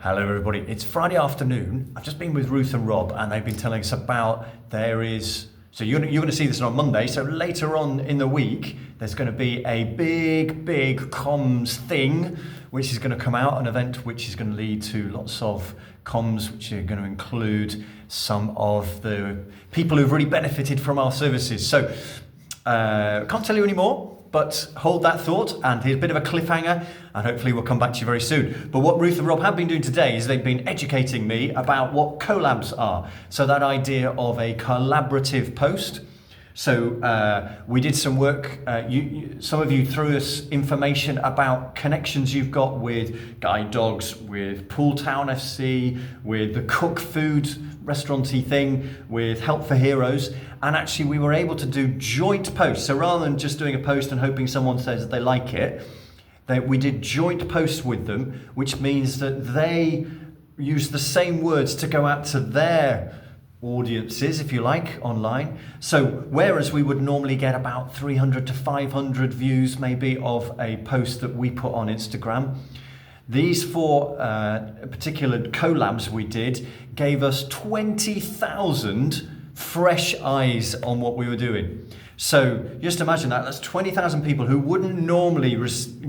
Hello everybody, it's Friday afternoon. I've just been with Ruth and Rob and they've been telling us about so you're going to see this on Monday, so later on in the week there's going to be a big comms thing which is going to come out, an event which is going to lead to lots of comms which are going to include some of the people who've really benefited from our services. So can't tell you any more, but hold that thought, and here's a bit of a cliffhanger, and hopefully we'll come back to you very soon. But what Ruth and Rob have been doing today is they've been educating me about what collabs are. So that idea of a collaborative post. So we did some work, some of you threw us information about connections you've got with Guide Dogs, with Pool Town FC, with the Cook Food restauranty thing, with Help for Heroes, and actually we were able to do joint posts. So rather than just doing a post and hoping someone says that they like it, we did joint posts with them, which means that they use the same words to go out to their audiences, if you like, online. So whereas we would normally get about 300 to 500 views maybe of a post that we put on Instagram, these four particular collabs we did gave us 20,000 fresh eyes on what we were doing. So just imagine that, that's 20,000 people who wouldn't normally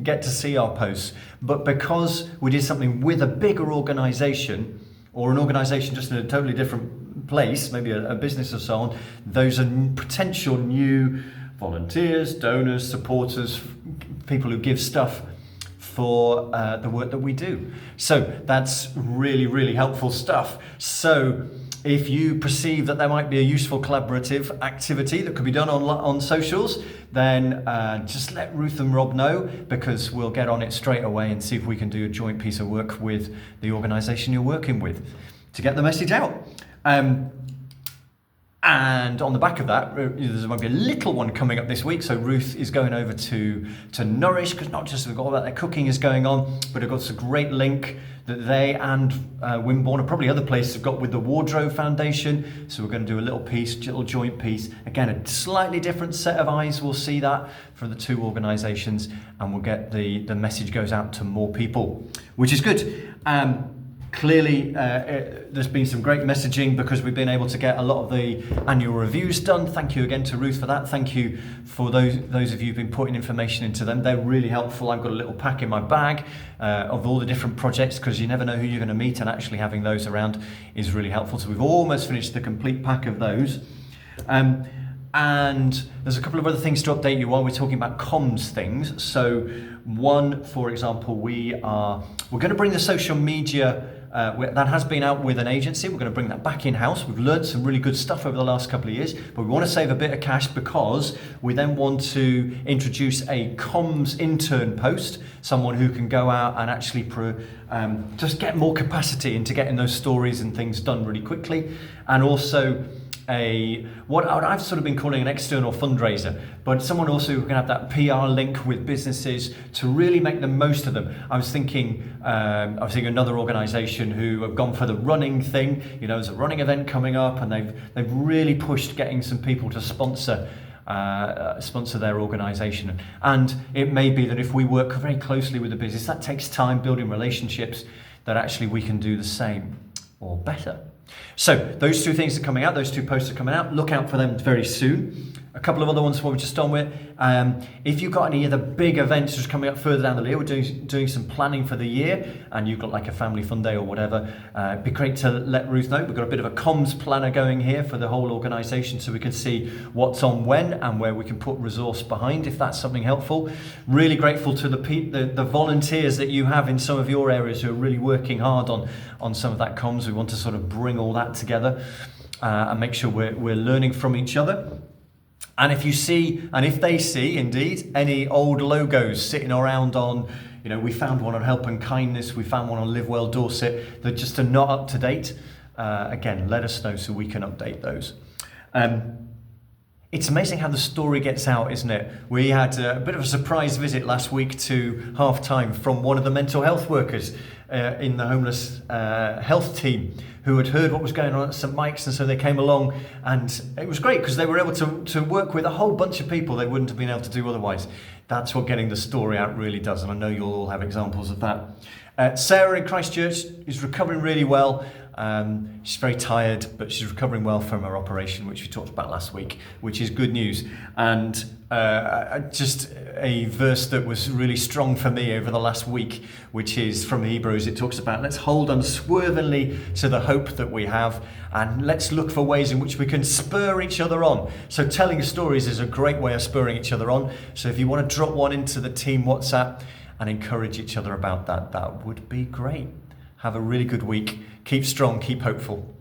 get to see our posts, but because we did something with a bigger organization, or an organization just in a totally different place, maybe a business or so on, those are potential new volunteers, donors, supporters, people who give stuff for the work that we do. So that's really helpful stuff. So if you perceive that there might be a useful collaborative activity that could be done on socials, then just let Ruth and Rob know, because we'll get on it straight away and see if we can do a joint piece of work with the organisation you're working with to get the message out. And on the back of that, there might be a little one coming up this week. So Ruth is going over to Nourish, because not just have got all that their cooking is going on, but I've got a great link that they and Wimborne and probably other places have got with the Wardrobe Foundation. So we're going to do a little joint piece. Again, a slightly different set of eyes will see that from the two organisations, and we'll get the message goes out to more people, which is good. Clearly, there's been some great messaging because we've been able to get a lot of the annual reviews done. Thank you again to Ruth for that. Thank you for those of you who've been putting information into them. They're really helpful. I've got a little pack in my bag of all the different projects, because you never know who you're going to meet, and actually having those around is really helpful. So we've almost finished the complete pack of those. And there's a couple of other things to update you while we're talking about comms things. So one, for example, we're going to bring the social media that has been out with an agency. We're going to bring that back in-house. We've learned some really good stuff over the last couple of years, but we want to save a bit of cash because we then want to introduce a comms intern post, someone who can go out and actually just get more capacity into getting those stories and things done really quickly. And also what I've sort of been calling an external fundraiser, but someone also who can have that PR link with businesses to really make the most of them. I was thinking another organisation who have gone for the running thing. You know, there's a running event coming up, and they've really pushed getting some people to sponsor their organisation. And it may be that if we work very closely with the business, that takes time building relationships, that actually we can do the same or better. So those two things are coming out, those two posts are coming out. Look out for them very soon. A couple of other ones we're just on with. If you've got any of the big events just coming up further down the year, we're doing some planning for the year, and you've got like a family fun day or whatever, it'd be great to let Ruth know. We've got a bit of a comms planner going here for the whole organisation, so we can see what's on when and where we can put resource behind, if that's something helpful. Really grateful to the volunteers that you have in some of your areas who are really working hard on some of that comms. We want to sort of bring all that together and make sure we're learning from each other. And if they see indeed any old logos sitting around on, we found one on Help and Kindness, we found one on Live Well Dorset that just are not up to date, again, let us know so we can update those. It's amazing how the story gets out, isn't it? We had a bit of a surprise visit last week to half-time from one of the mental health workers in the homeless health team, who had heard what was going on at St Mike's, and so they came along, and it was great because they were able to work with a whole bunch of people they wouldn't have been able to do otherwise. That's what getting the story out really does, and I know you'll all have examples of that. Sarah in Christchurch is recovering really well. She's very tired, but she's recovering well from her operation, which we talked about last week, which is good news. And just a verse that was really strong for me over the last week, which is from Hebrews. It talks about, let's hold unswervingly to the hope that we have, and let's look for ways in which we can spur each other on. So telling stories is a great way of spurring each other on. So if you want to drop one into the team WhatsApp and encourage each other about that, that would be great. Have a really good week. Keep strong, keep hopeful.